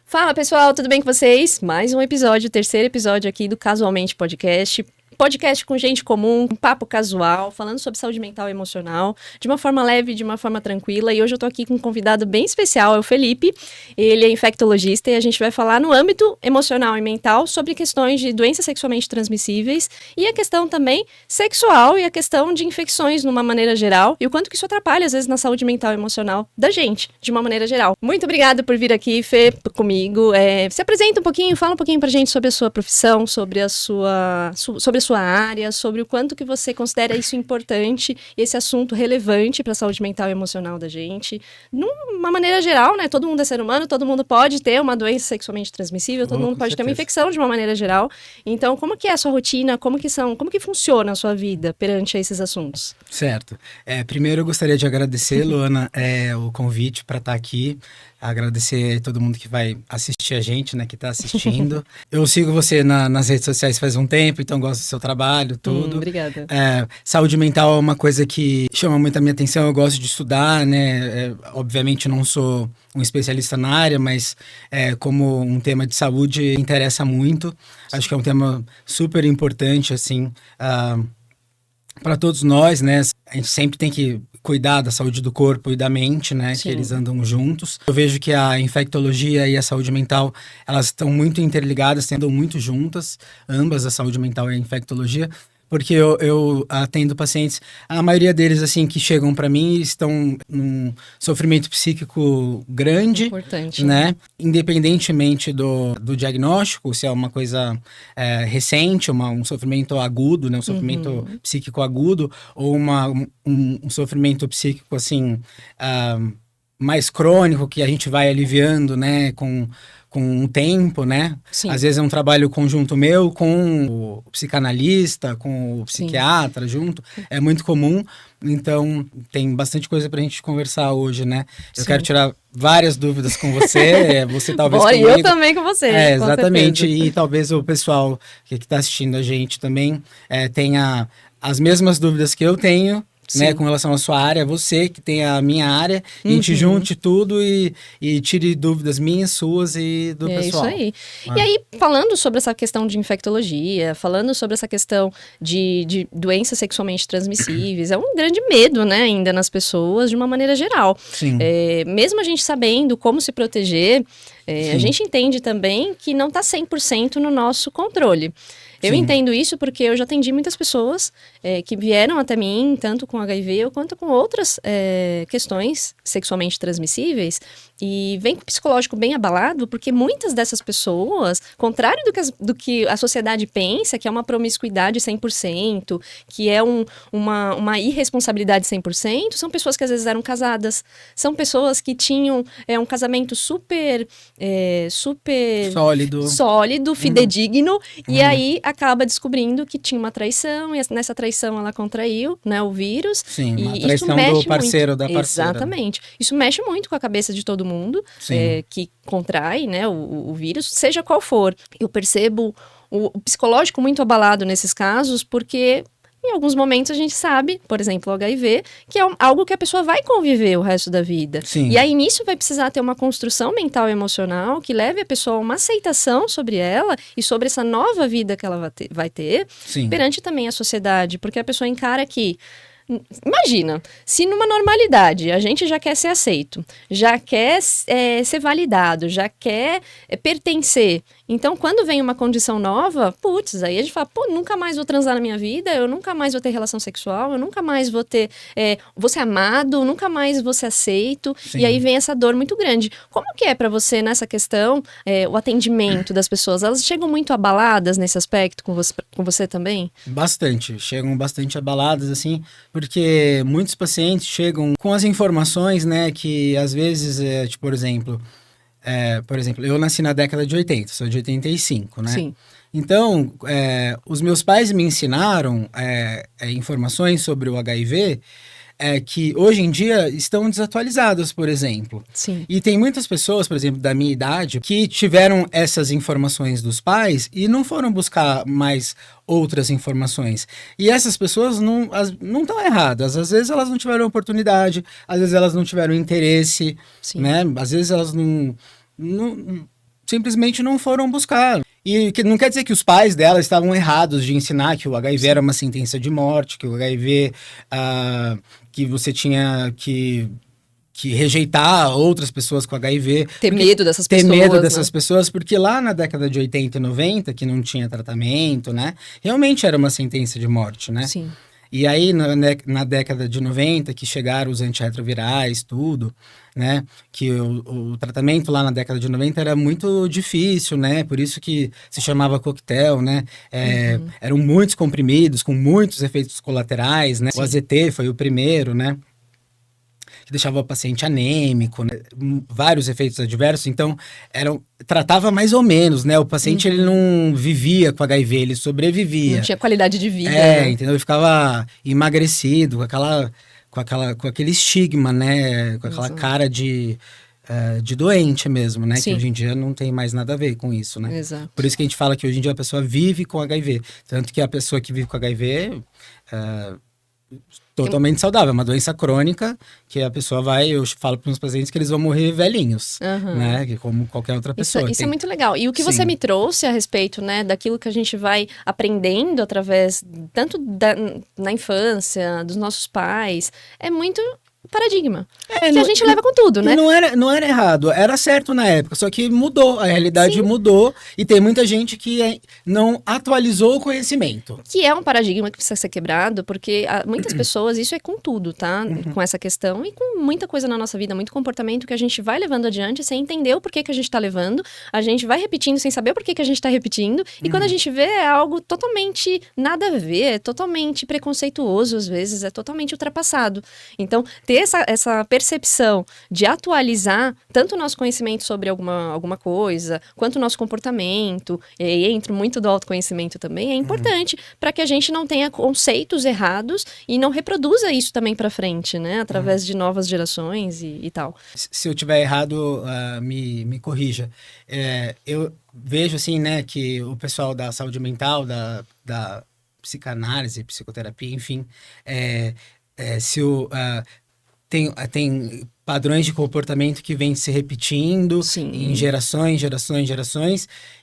Fala pessoal, tudo bem com vocês? Mais um episódio, terceiro episódio aqui do Casualmente Podcast. Podcast com gente comum, um papo casual, falando sobre saúde mental e emocional, de uma forma leve, de uma forma tranquila. E hoje eu tô aqui com um convidado bem especial, é o Felipe. Ele é infectologista e a gente vai falar no âmbito emocional e mental sobre questões de doenças sexualmente transmissíveis e a questão também sexual e a questão de infecções numa maneira geral e o quanto que isso atrapalha, às vezes, na saúde mental e emocional da gente, de uma maneira geral. Muito obrigada por vir aqui, Fê, comigo. Se apresenta um pouquinho, fala um pouquinho pra gente sobre a sua profissão, sobre a sua área, sobre o quanto que você considera isso importante, esse assunto relevante para a saúde mental e emocional da gente. Numa maneira geral, né? Todo mundo é ser humano, todo mundo pode ter uma doença sexualmente transmissível, todo mundo pode ter uma infecção de uma maneira geral. Então, como que é a sua rotina? Como que funciona a sua vida perante esses assuntos? Certo. Primeiro eu gostaria de agradecer, Luana, o convite para estar aqui. Agradecer a todo mundo que vai assistir a gente, né, que está assistindo. Eu sigo você nas redes sociais faz um tempo, então gosto do seu trabalho, tudo. Obrigada. Saúde mental é uma coisa que chama muito a minha atenção, eu gosto de estudar, né, obviamente não sou um especialista na área, mas como um tema de saúde interessa muito. Acho que é um tema super importante, assim, para todos nós, né? A gente sempre tem que cuidar da saúde do corpo e da mente, né? Sim. Que eles andam juntos. Eu vejo que a infectologia e a saúde mental, elas estão muito interligadas, andam muito juntas, ambas, a saúde mental e a infectologia. Porque eu atendo pacientes, a maioria deles, assim, que chegam para mim, estão num sofrimento psíquico grande. Importante. Né? Independentemente do diagnóstico, se é uma coisa recente, um sofrimento agudo, né? Um sofrimento psíquico agudo, ou um sofrimento psíquico, assim, mais crônico, que a gente vai aliviando, né? Com o tempo, né? Sim. Às vezes é um trabalho conjunto meu com o psicanalista, com o psiquiatra. Sim. Junto. É muito comum. Então, tem bastante coisa pra gente conversar hoje, né? Eu quero tirar várias dúvidas com você. Você talvez comigo. Eu também com você. Exatamente. E talvez o pessoal que tá assistindo a gente também tenha as mesmas dúvidas que eu tenho. Né, com relação à sua área, você que tem a minha área, a gente junte tudo e tire dúvidas minhas, suas e do pessoal. É isso aí. E aí, falando sobre essa questão de infectologia, falando sobre essa questão de doenças sexualmente transmissíveis, é um grande medo, né, ainda nas pessoas, de uma maneira geral. Sim. Mesmo a gente sabendo como se proteger, a gente entende também que não está 100% no nosso controle. Eu entendo isso porque eu já atendi muitas pessoas que vieram até mim, tanto com HIV quanto com outras questões sexualmente transmissíveis, e vem com o psicológico bem abalado, porque muitas dessas pessoas, contrário do que a sociedade pensa, que é uma promiscuidade 100%, que é uma irresponsabilidade 100%, são pessoas que às vezes eram casadas, são pessoas que tinham um casamento super sólido, fidedigno, e aí acaba descobrindo que tinha uma traição, e nessa traição ela contraiu, né, o vírus. Sim, uma traição do parceiro ou da parceira. Exatamente. Isso mexe muito com a cabeça de todo mundo que contrai, né, o vírus, seja qual for. Eu percebo o psicológico muito abalado nesses casos, porque em alguns momentos a gente sabe, por exemplo, o HIV, que é algo que a pessoa vai conviver o resto da vida. Sim. E aí nisso vai precisar ter uma construção mental e emocional que leve a pessoa a uma aceitação sobre ela e sobre essa nova vida que ela vai ter perante também a sociedade. Porque a pessoa encara que, imagina, se numa normalidade a gente já quer ser aceito, já quer ser validado, já quer pertencer. Então, quando vem uma condição nova, putz, aí a gente fala, nunca mais vou transar na minha vida, eu nunca mais vou ter relação sexual, eu nunca mais vou ser amado, nunca mais vou ser aceito. Sim. E aí vem essa dor muito grande. Como que é pra você nessa questão, o atendimento das pessoas? Elas chegam muito abaladas nesse aspecto com você também? Bastante, chegam bastante abaladas, assim, porque muitos pacientes chegam com as informações, né, que às vezes, por exemplo, eu nasci na década de 80, sou de 85, né? Sim. Então, os meus pais me ensinaram informações sobre o HIV que hoje em dia estão desatualizadas, por exemplo. Sim. E tem muitas pessoas, por exemplo, da minha idade, que tiveram essas informações dos pais e não foram buscar mais outras informações. E essas pessoas não estão erradas. Às vezes elas não tiveram oportunidade, às vezes elas não tiveram interesse, Sim. né? Às vezes elas simplesmente não foram buscar. E que não quer dizer que os pais dela estavam errados de ensinar que o HIV era uma sentença de morte, que o HIV, que você tinha que rejeitar outras pessoas com HIV. Ter medo dessas Ter pessoas. medo dessas pessoas, porque lá na década de 80 e 90, que não tinha tratamento, né? Realmente era uma sentença de morte, né? Sim. E aí, na década de 90, que chegaram os antirretrovirais, tudo, né? Que o tratamento lá na década de 90 era muito difícil, né? Por isso que se chamava coquetel, né? Eram muitos comprimidos, com muitos efeitos colaterais, né? Sim. O AZT foi o primeiro, né? Que deixava o paciente anêmico, né? Vários efeitos adversos, então tratava mais ou menos, né? O paciente ele não vivia com HIV, ele sobrevivia. Não tinha qualidade de vida, né? Entendeu? Ele ficava emagrecido, com aquele estigma, né? Com aquela cara de doente mesmo, né? Sim. Que hoje em dia não tem mais nada a ver com isso, né? Exato. Por isso que a gente fala que hoje em dia a pessoa vive com HIV. Tanto que a pessoa que vive com HIV totalmente saudável, é uma doença crônica que a pessoa eu falo para os pacientes que eles vão morrer velhinhos, né? Que como qualquer outra pessoa. Isso é muito legal. E o que você me trouxe a respeito, né, daquilo que a gente vai aprendendo através, tanto na infância, dos nossos pais, é muito paradigma. Que a gente leva com tudo, né? Não era errado, era certo na época, só que mudou, a realidade mudou e tem muita gente que não atualizou o conhecimento. Que é um paradigma que precisa ser quebrado, porque muitas pessoas, isso é com tudo, tá? Com essa questão e com muita coisa na nossa vida, muito comportamento que a gente vai levando adiante sem entender o porquê que a gente tá levando, a gente vai repetindo sem saber o porquê que a gente tá repetindo, e quando a gente vê é algo totalmente nada a ver, é totalmente preconceituoso às vezes, é totalmente ultrapassado. Então, ter essa percepção de atualizar tanto o nosso conhecimento sobre alguma coisa, quanto o nosso comportamento, e entra muito do autoconhecimento também, é importante para que a gente não tenha conceitos errados e não reproduza isso também para frente, né? Através de novas gerações e tal. Se eu tiver errado, me corrija. Eu vejo, assim, né, que o pessoal da saúde mental, da psicanálise, psicoterapia, enfim, tem padrões de comportamento que vêm se repetindo em gerações,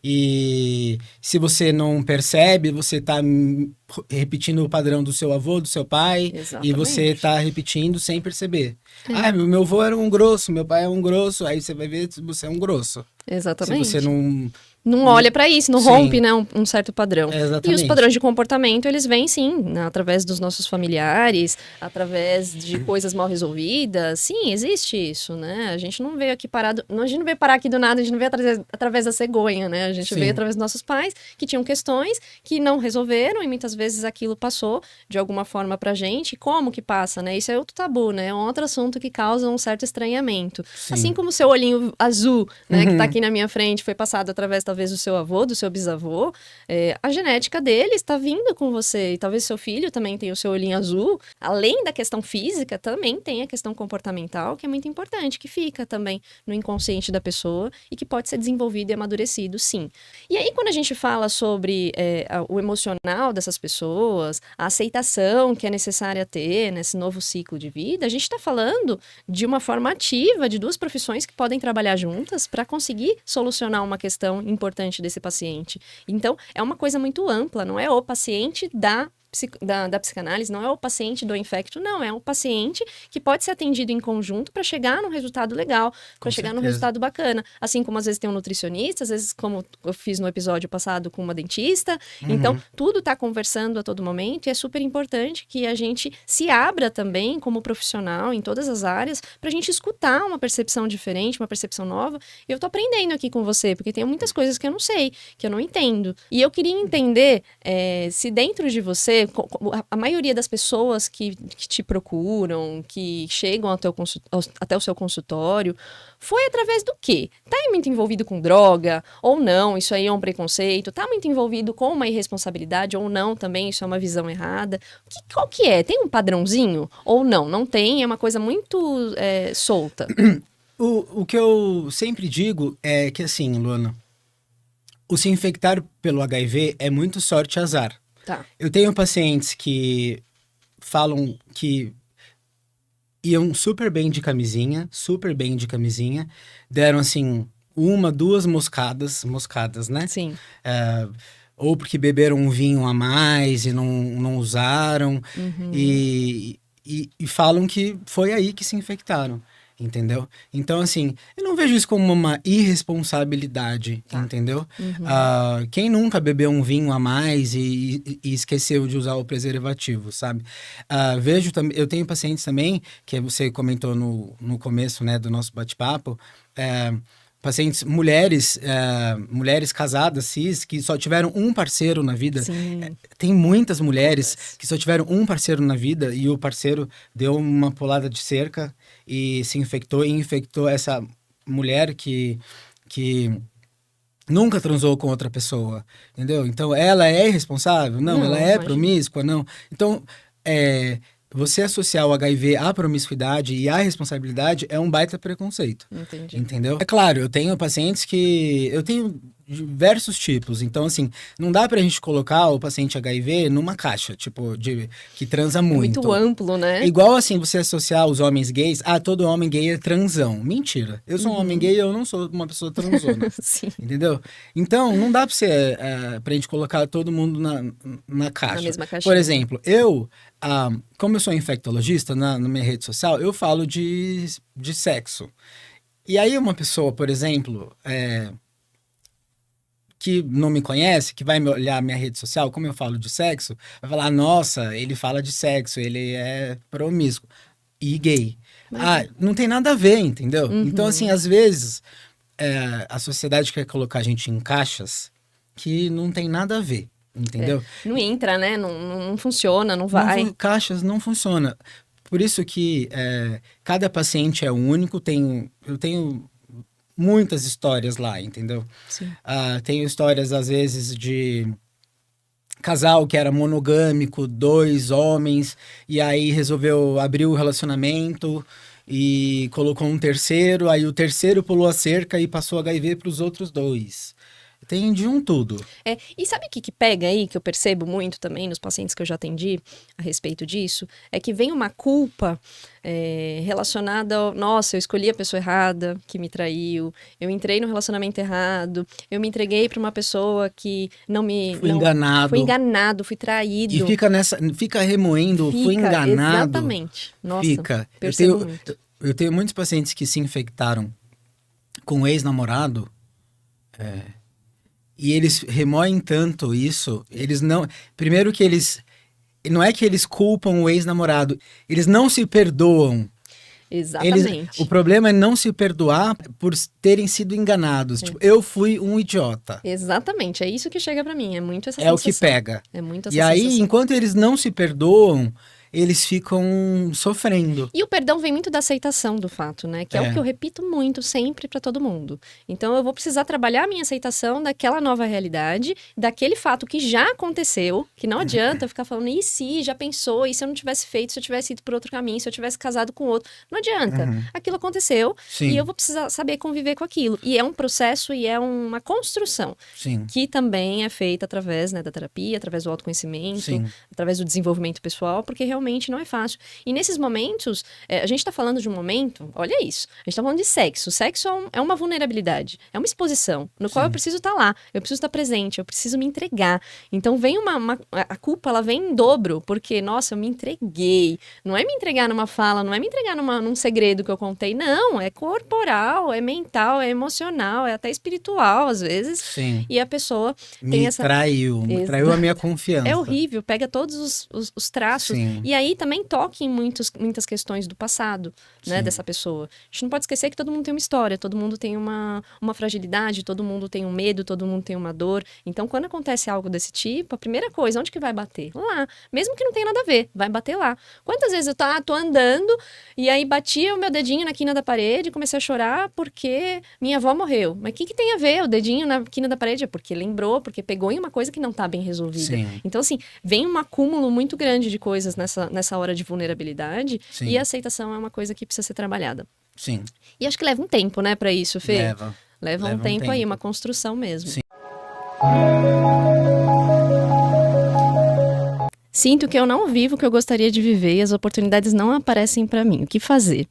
e se você não percebe, você está repetindo o padrão do seu avô, do seu pai, Exatamente. E você está repetindo sem perceber. Meu avô era um grosso, meu pai é um grosso, aí você vai ver se você é um grosso. Exatamente. Se você não olha para isso, não rompe, né, um certo padrão. Exatamente. E os padrões de comportamento, eles vêm sim, né, através dos nossos familiares, através de coisas mal resolvidas. Sim, existe isso, né? A gente não veio aqui parado, a gente não veio parar aqui do nada, a gente não veio através da cegonha, né? A gente veio através dos nossos pais, que tinham questões que não resolveram e muitas vezes aquilo passou de alguma forma pra gente. Como que passa, né? Isso é outro tabu, né? É um outro assunto que causa um certo estranhamento. Sim. Assim como o seu olhinho azul, né, que tá aqui na minha frente, foi passado através talvez do seu avô, do seu bisavô, a genética dele está vindo com você, e talvez seu filho também tenha o seu olhinho azul. Além da questão física, também tem a questão comportamental, que é muito importante, que fica também no inconsciente da pessoa e que pode ser desenvolvido e amadurecido, sim. E aí, quando a gente fala sobre o emocional dessas pessoas, a aceitação que é necessária ter nesse novo ciclo de vida, a gente está falando de uma forma ativa, de duas profissões que podem trabalhar juntas para conseguir solucionar uma questão importante desse paciente. Então, é uma coisa muito ampla, não é o paciente da psicanálise, não é o paciente do infecto, não, é o paciente que pode ser atendido em conjunto para chegar num resultado legal, para chegar num resultado bacana. Assim como às vezes tem um nutricionista, às vezes como eu fiz no episódio passado com uma dentista. Então, tudo está conversando a todo momento e é super importante que a gente se abra também como profissional em todas as áreas para a gente escutar uma percepção diferente, uma percepção nova. E eu tô aprendendo aqui com você, porque tem muitas coisas que eu não sei, que eu não entendo. E eu queria entender se dentro de você, a maioria das pessoas que te procuram, que chegam até o seu consultório, foi através do quê? Tá muito envolvido com droga ou não? Isso aí é um preconceito? Tá muito envolvido com uma irresponsabilidade ou não também? Isso é uma visão errada? Qual que é? Tem um padrãozinho? Ou não? Não tem? É uma coisa muito solta. O que eu sempre digo é que, assim, Luana, o se infectar pelo HIV é muito sorte e azar. Tá. Eu tenho pacientes que falam que iam super bem de camisinha, deram, assim, uma, duas moscadas, né? Sim. Ou porque beberam um vinho a mais e não usaram. E falam que foi aí que se infectaram, entendeu? Então, assim, eu não vejo isso como uma irresponsabilidade, entendeu? Quem nunca bebeu um vinho a mais e esqueceu de usar o preservativo, sabe? Eu tenho pacientes também, que você comentou no começo, né, do nosso bate-papo, pacientes, mulheres casadas, cis, que só tiveram um parceiro na vida. Sim. Tem muitas mulheres que só tiveram um parceiro na vida e o parceiro deu uma pulada de cerca e se infectou, e infectou essa mulher que nunca transou com outra pessoa, entendeu? Então, ela é irresponsável? Não. Ela é promíscua? Não. Então, você associar o HIV à promiscuidade e à responsabilidade é um baita preconceito. Entendi. Entendeu? É claro, eu tenho pacientes que... Eu tenho diversos tipos. Então, assim, não dá pra gente colocar o paciente HIV numa caixa, tipo, que transa muito. Muito amplo, né? Igual, assim, você associar os homens gays... todo homem gay é transão. Mentira. Eu sou um homem gay e eu não sou uma pessoa transona. Sim. Entendeu? Então, não dá pra gente colocar todo mundo na caixa. Na mesma caixinha. Por exemplo, como eu sou infectologista, na minha rede social, eu falo de sexo. E aí uma pessoa, por exemplo, que não me conhece, que vai me olhar minha rede social, como eu falo de sexo, vai falar, nossa, ele fala de sexo, ele é promíscuo e gay. Não tem nada a ver, entendeu? Então, assim, às vezes, a sociedade quer colocar a gente em caixas que não tem nada a ver. Entendeu? Não entra, né? Não funciona, não vai. Caixas não funciona. Por isso que cada paciente é único. Eu tenho muitas histórias lá, entendeu? Sim. Tenho histórias, às vezes, de casal que era monogâmico, 2 homens, e aí resolveu abrir o relacionamento e colocou um terceiro, aí o terceiro pulou a cerca e passou HIV para os outros 2. Tem de um tudo. E sabe o que pega aí, que eu percebo muito também nos pacientes que eu já atendi a respeito disso? É que vem uma culpa relacionada ao... Nossa, eu escolhi a pessoa errada, que me traiu. Eu entrei no relacionamento errado. Eu me entreguei para uma pessoa que não me... Fui enganado. Fui enganado, fui traído. E fica remoendo, fui enganado. Exatamente. Nossa, fica. percebo muito. Eu tenho muitos pacientes que se infectaram com um ex-namorado... E eles remoem tanto isso, eles não... Primeiro que eles... Não é que eles culpam o ex-namorado, eles não se perdoam. Exatamente. O problema é não se perdoar por terem sido enganados. Tipo, eu fui um idiota. Exatamente, é isso que chega pra mim, é muito essa É sensação. o que pega. É muito essa E aí, sensação. enquanto eles não se perdoam, eles ficam sofrendo. E o perdão vem muito da aceitação do fato, né? Que é o que eu repito muito sempre pra todo mundo. Então eu vou precisar trabalhar a minha aceitação daquela nova realidade, daquele fato que já aconteceu, que não adianta eu ficar falando, e se, já pensou, e se eu não tivesse feito, se eu tivesse ido por outro caminho, se eu tivesse casado com outro. Não adianta. Aquilo aconteceu. Sim. E eu vou precisar saber conviver com aquilo. E é um processo e é uma construção. Sim. Que também é feita através, né, da terapia, através do autoconhecimento, Sim. através do desenvolvimento pessoal, porque realmente não é fácil. E nesses momentos, a gente tá falando de um momento, olha isso, a gente tá falando de sexo. Sexo é uma vulnerabilidade, é uma exposição, no qual eu preciso estar lá, eu preciso estar presente, eu preciso me entregar. Então vem a culpa, ela vem em dobro, porque, nossa, eu me entreguei. Não é me entregar numa fala, não é me entregar num segredo que eu contei, não, é corporal, é mental, é emocional, é até espiritual, às vezes. Sim. E a pessoa Me traiu a minha confiança. É horrível, pega todos os traços. Sim. E aí também toca em muitas questões do passado, né, dessa pessoa. A gente não pode esquecer que todo mundo tem uma história, todo mundo tem uma fragilidade, todo mundo tem um medo, todo mundo tem uma dor. Então, quando acontece algo desse tipo, a primeira coisa, onde que vai bater? Lá. Mesmo que não tenha nada a ver, vai bater lá. Quantas vezes eu tô andando e aí batia o meu dedinho na quina da parede e comecei a chorar porque minha avó morreu. Mas o que tem a ver o dedinho na quina da parede? É porque lembrou, porque pegou em uma coisa que não tá bem resolvida. Sim. Então, assim, vem um acúmulo muito grande de coisas nessa hora de vulnerabilidade. Sim. E a aceitação é uma coisa que precisa ser trabalhada. Sim. E acho que leva um tempo, né, pra isso, Fê? Leva um tempo aí, uma construção mesmo. Sim. Sinto que eu não vivo o que eu gostaria de viver e as oportunidades não aparecem pra mim. O que fazer?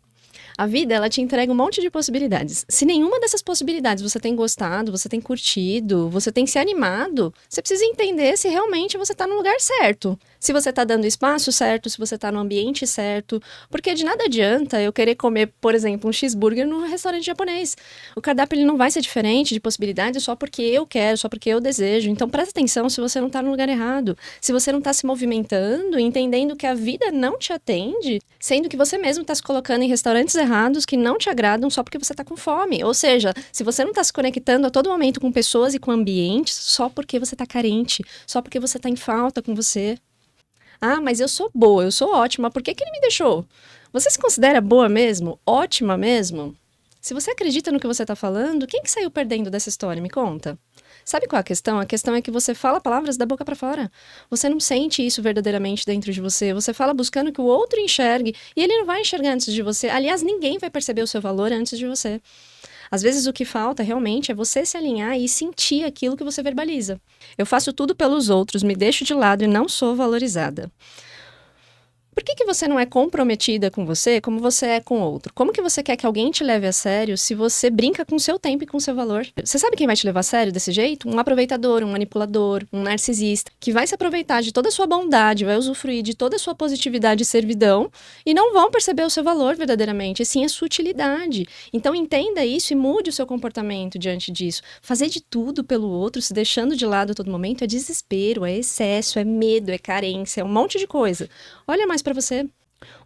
A vida, ela te entrega um monte de possibilidades. Se nenhuma dessas possibilidades você tem gostado, você tem curtido, você tem se animado, você precisa entender se realmente você está no lugar certo. Se você está dando espaço certo, se você está no ambiente certo. Porque de nada adianta eu querer comer, por exemplo, um cheeseburger num restaurante japonês. O cardápio ele não vai ser diferente de possibilidades só porque eu quero, só porque eu desejo. Então presta atenção se você não está no lugar errado. Se você não está se movimentando, entendendo que a vida não te atende, sendo que você mesmo está se colocando em restaurantes errados que não te agradam só porque você está com fome. Ou seja, se você não está se conectando a todo momento com pessoas e com ambientes só porque você está carente, só porque você está em falta com você. Ah, mas eu sou boa, eu sou ótima, por que que ele me deixou? Você se considera boa mesmo? Ótima mesmo? Se você acredita no que você está falando, quem que saiu perdendo dessa história? Me conta. Sabe qual é a questão? A questão é que você fala palavras da boca para fora. Você não sente isso verdadeiramente dentro de você. Você fala buscando que o outro enxergue e ele não vai enxergar antes de você. Aliás, ninguém vai perceber o seu valor antes de você. Às vezes o que falta realmente é você se alinhar e sentir aquilo que você verbaliza. Eu faço tudo pelos outros, me deixo de lado e não sou valorizada. Por que que você não é comprometida com você como você é com outro? Como que você quer que alguém te leve a sério se você brinca com o seu tempo e com o seu valor? Você sabe quem vai te levar a sério desse jeito? Um aproveitador, um manipulador, um narcisista, que vai se aproveitar de toda a sua bondade, vai usufruir de toda a sua positividade e servidão e não vão perceber o seu valor verdadeiramente, e sim a sua utilidade. Então entenda isso e mude o seu comportamento diante disso. Fazer de tudo pelo outro, se deixando de lado a todo momento, é desespero, é excesso, é medo, é carência, é um monte de coisa. Olha mais para você.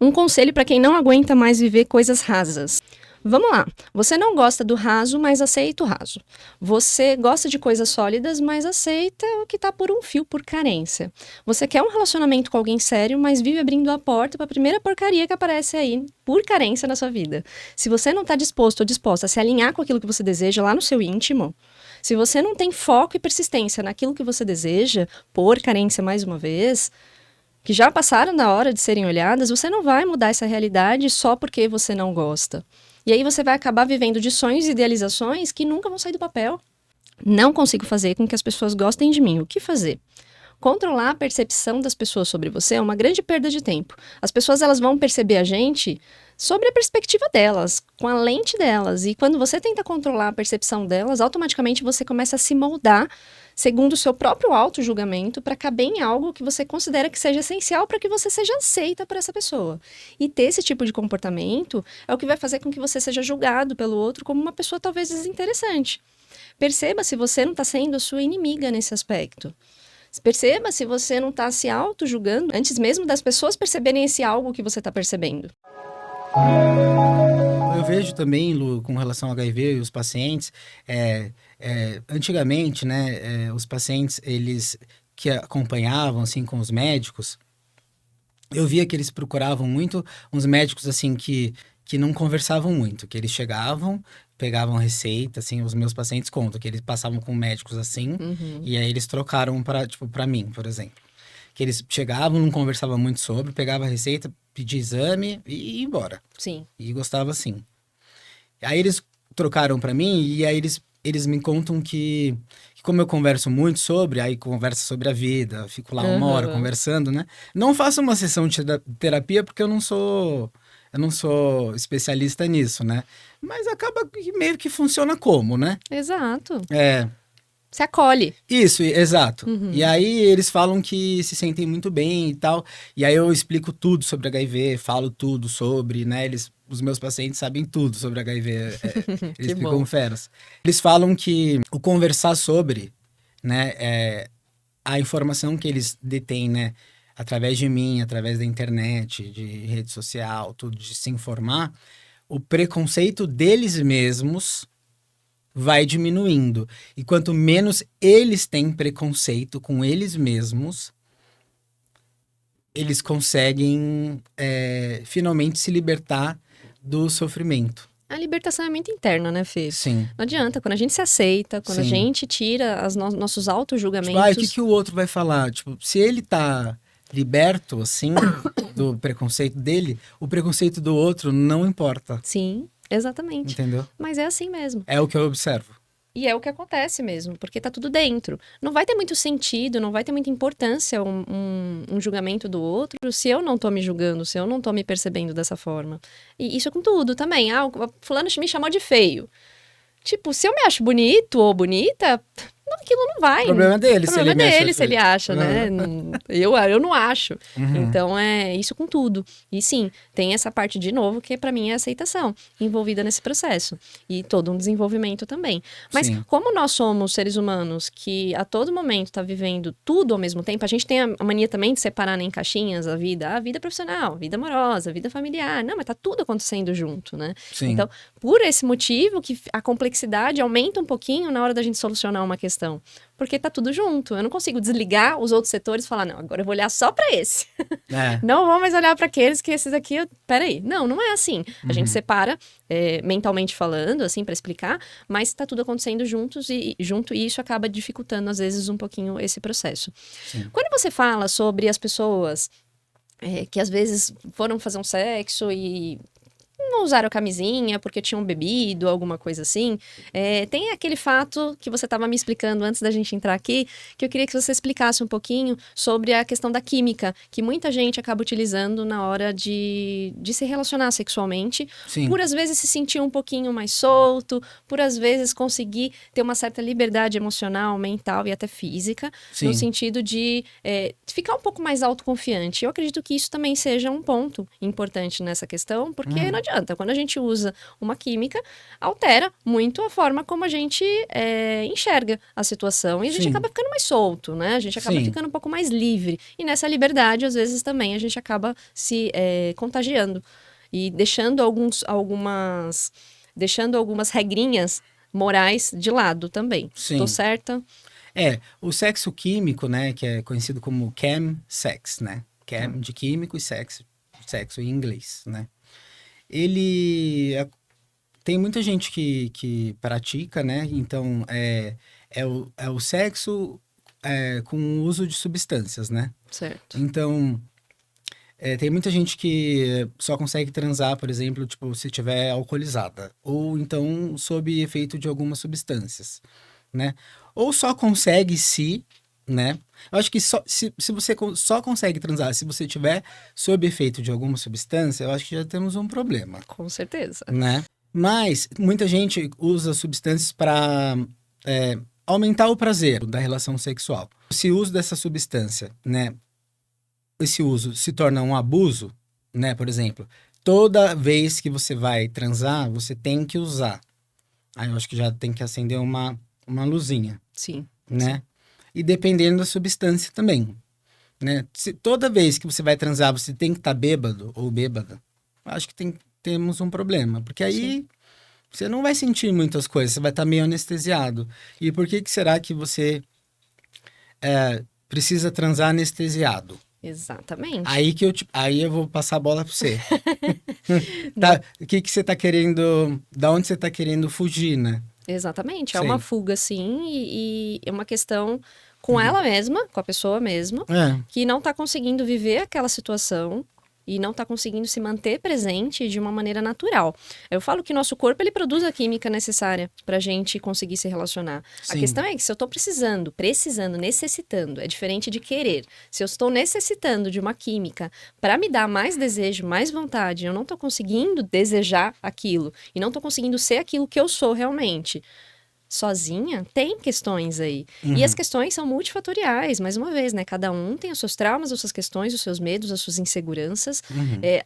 Um conselho para quem não aguenta mais viver coisas rasas. Vamos lá. Você não gosta do raso, mas aceita o raso. Você gosta de coisas sólidas, mas aceita o que está por um fio, por carência. Você quer um relacionamento com alguém sério, mas vive abrindo a porta para a primeira porcaria que aparece aí, por carência na sua vida. Se você não está disposto ou disposta a se alinhar com aquilo que você deseja lá no seu íntimo, se você não tem foco e persistência naquilo que você deseja, por carência mais uma vez, que já passaram da hora de serem olhadas, você não vai mudar essa realidade só porque você não gosta. E aí você vai acabar vivendo de sonhos e idealizações que nunca vão sair do papel. Não consigo fazer com que as pessoas gostem de mim. O que fazer? Controlar a percepção das pessoas sobre você é uma grande perda de tempo. As pessoas elas vão perceber a gente sobre a perspectiva delas, com a lente delas. E quando você tenta controlar a percepção delas, automaticamente você começa a se moldar segundo o seu próprio auto-julgamento para caber em algo que você considera que seja essencial para que você seja aceita por essa pessoa. E ter esse tipo de comportamento é o que vai fazer com que você seja julgado pelo outro como uma pessoa talvez desinteressante. Perceba se você não está sendo a sua inimiga nesse aspecto. Perceba se você não está se auto-julgando antes mesmo das pessoas perceberem esse algo que você está percebendo. Eu vejo também, Lu, com relação ao HIV e os pacientes, antigamente, né, os pacientes, eles que acompanhavam, assim, com os médicos, eu via que eles procuravam muito uns médicos, assim, que não conversavam muito, que eles chegavam, pegavam receita, assim, os meus pacientes contam que eles passavam com médicos assim, e aí eles trocaram para mim, por exemplo. Que eles chegavam, não conversavam muito sobre, pegava a receita, pedia exame e ia embora. Sim. E gostava assim. Aí eles trocaram para mim e aí eles me contam que como eu converso muito sobre, aí conversa sobre a vida, fico lá uma hora conversando, né? Não faço uma sessão de terapia porque eu não sou especialista nisso, né? Mas acaba que meio que funciona como, né? Exato. É. Se acolhe. Isso, exato. E aí eles falam que se sentem muito bem e tal. E aí eu explico tudo sobre HIV, falo tudo sobre, né? Os meus pacientes sabem tudo sobre HIV. Eles ficam feras. Eles falam que o conversar sobre, né? A informação que eles detêm, né? Através de mim, através da internet, de rede social, tudo, de se informar, o preconceito deles mesmos vai diminuindo. E quanto menos eles têm preconceito com eles mesmos, eles conseguem finalmente se libertar do sofrimento. A libertação é muito interna, né, Fê? Sim. Não adianta. Quando a gente se aceita, quando a gente tira nossos auto-julgamentos... Tipo, o que o outro vai falar? Tipo, se ele tá liberto, assim, do preconceito dele, o preconceito do outro não importa. Sim, exatamente. Entendeu? Mas é assim mesmo. É o que eu observo. E é o que acontece mesmo, porque tá tudo dentro. Não vai ter muito sentido, não vai ter muita importância um julgamento do outro se eu não tô me julgando, se eu não tô me percebendo dessa forma. E isso é com tudo também. Ah, o fulano me chamou de feio. Tipo, se eu me acho bonito ou bonita, aquilo não vai. O problema é dele, o problema se ele é dele, acha se ele acha, né? Eu não acho. Uhum. Então, é isso com tudo. E sim, tem essa parte, de novo, que pra mim é a aceitação envolvida nesse processo. E todo um desenvolvimento também. Mas Sim. como nós somos seres humanos que a todo momento tá vivendo tudo ao mesmo tempo, a gente tem a mania também de separar, né, em caixinhas a vida profissional, a vida amorosa, a vida familiar. Não, mas tá tudo acontecendo junto, né? Sim. Então, por esse motivo que a complexidade aumenta um pouquinho na hora da gente solucionar uma questão. Porque tá tudo junto. Eu não consigo desligar os outros setores e falar, não, agora eu vou olhar só pra esse. Não vou mais olhar pra aqueles que esses aqui... Peraí. Não é assim. A gente separa, mentalmente falando, assim, pra explicar, mas tá tudo acontecendo junto e isso acaba dificultando, às vezes, um pouquinho esse processo. Sim. Quando você fala sobre as pessoas que, às vezes, foram fazer um sexo e... não usaram camisinha porque tinham bebido, alguma coisa assim. Tem aquele fato que você estava me explicando antes da gente entrar aqui, que eu queria que você explicasse um pouquinho sobre a questão da química, que muita gente acaba utilizando na hora de se relacionar sexualmente, Sim. por às vezes se sentir um pouquinho mais solto, por às vezes conseguir ter uma certa liberdade emocional, mental e até física, Sim. no sentido de ficar um pouco mais autoconfiante. Eu acredito que isso também seja um ponto importante nessa questão, porque não adianta. Quando a gente usa uma química, altera muito a forma como a gente enxerga a situação. E a gente Sim. acaba ficando mais solto, né? A gente acaba Sim. ficando um pouco mais livre. E nessa liberdade, às vezes, também a gente acaba se contagiando. E deixando algumas regrinhas morais de lado também. Sim. Tô certa? O sexo químico, né, que é conhecido como chem sex, né? Chem de químico e sexo em inglês, né? Tem muita gente que pratica, né? Então, é o sexo com o uso de substâncias, né? Certo. Então, tem muita gente que só consegue transar, por exemplo, tipo, se estiver alcoolizada. Ou então, sob efeito de algumas substâncias, né? Ou só consegue se, né? Eu acho que se você só consegue transar se você tiver sob efeito de alguma substância, eu acho que já temos um problema. Com certeza. Né? Mas muita gente usa substâncias para aumentar o prazer da relação sexual. Se o uso dessa substância, né? Esse uso se torna um abuso, né? Por exemplo, toda vez que você vai transar, você tem que usar. Aí eu acho que já tem que acender uma luzinha. Sim. Né? Sim. E dependendo da substância também, né? Se toda vez que você vai transar você tem que estar bêbado ou bêbada, acho que temos um problema, porque aí você não vai sentir muitas coisas, você vai estar meio anestesiado. E por que será que você precisa transar anestesiado? Exatamente. Aí eu vou passar a bola para você. Tá, o que você está querendo, da onde você está querendo fugir, né? Exatamente, Sim. É uma fuga, sim, e é uma questão com ela mesma, com a pessoa mesma, que não tá conseguindo viver aquela situação e não tá conseguindo se manter presente de uma maneira natural. Eu falo que nosso corpo, ele produz a química necessária pra gente conseguir se relacionar. Sim. A questão é que se eu tô precisando, necessitando, é diferente de querer. Se eu estou necessitando de uma química para me dar mais desejo, mais vontade, eu não tô conseguindo desejar aquilo e não tô conseguindo ser aquilo que eu sou realmente. Sozinha, tem questões aí. E as questões são multifatoriais, mais uma vez, né? Cada um tem os seus traumas, as suas questões, os seus medos, as suas inseguranças.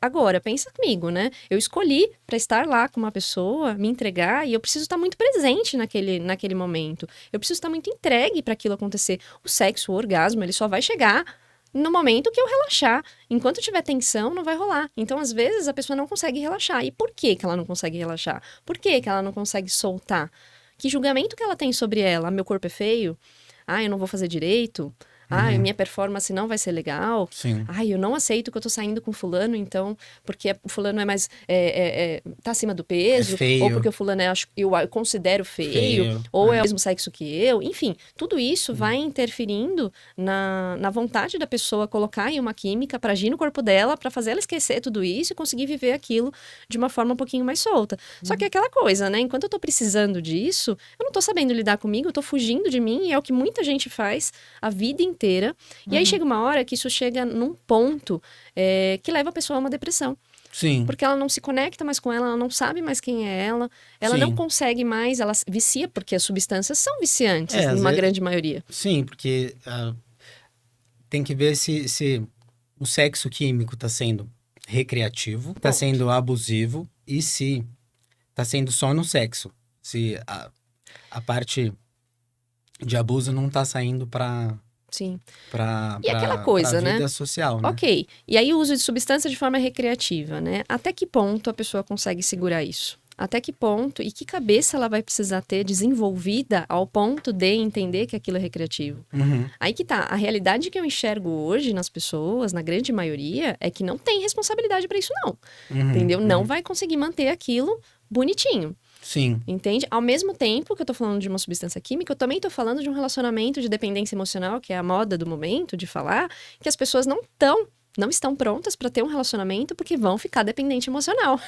Agora, pensa comigo, né? Eu escolhi para estar lá com uma pessoa, me entregar, e eu preciso estar muito presente naquele momento. Eu preciso estar muito entregue para aquilo acontecer. O sexo, o orgasmo, ele só vai chegar no momento que eu relaxar. Enquanto tiver tensão, não vai rolar. Então, às vezes, a pessoa não consegue relaxar. E por que ela não consegue relaxar? Por que ela não consegue soltar? Que julgamento que ela tem sobre ela? Meu corpo é feio? Eu não vou fazer direito? Ai, minha performance não vai ser legal. Sim. Ai, eu não aceito que eu tô saindo com fulano, então, porque o fulano é mais, tá acima do peso. É feio. Ou porque o fulano eu considero feio. Feio, Ou é o mesmo sexo que eu. Enfim, tudo isso vai interferindo na vontade da pessoa colocar em uma química para agir no corpo dela, para fazer ela esquecer tudo isso e conseguir viver aquilo de uma forma um pouquinho mais solta. Só que é aquela coisa, né? Enquanto eu tô precisando disso, eu não tô sabendo lidar comigo, eu tô fugindo de mim, e é o que muita gente faz a vida inteira. E aí chega uma hora que isso chega num ponto que leva a pessoa a uma depressão. Sim. Porque ela não se conecta mais com ela não sabe mais quem é ela Sim. não consegue mais, ela vicia, porque as substâncias são viciantes, às numa vezes- grande maioria. Sim, porque tem que ver se o sexo químico está sendo recreativo, está Ponto. sendo abusivo e se está sendo só no sexo. Se a parte de abuso não está saindo para Sim. para E aquela coisa, vida né? social, né? Ok. E aí o uso de substância de forma recreativa, né? Até que ponto a pessoa consegue segurar isso? Até que ponto e que cabeça ela vai precisar ter desenvolvida ao ponto de entender que aquilo é recreativo? Uhum. Aí que tá. A realidade que eu enxergo hoje nas pessoas, na grande maioria, é que não tem responsabilidade para isso, não. Uhum. Entendeu? Não vai conseguir manter aquilo bonitinho. Sim. Entende? Ao mesmo tempo que eu tô falando de uma substância química, eu também tô falando de um relacionamento de dependência emocional, que é a moda do momento de falar, que as pessoas não estão prontas para ter um relacionamento porque vão ficar dependente emocional.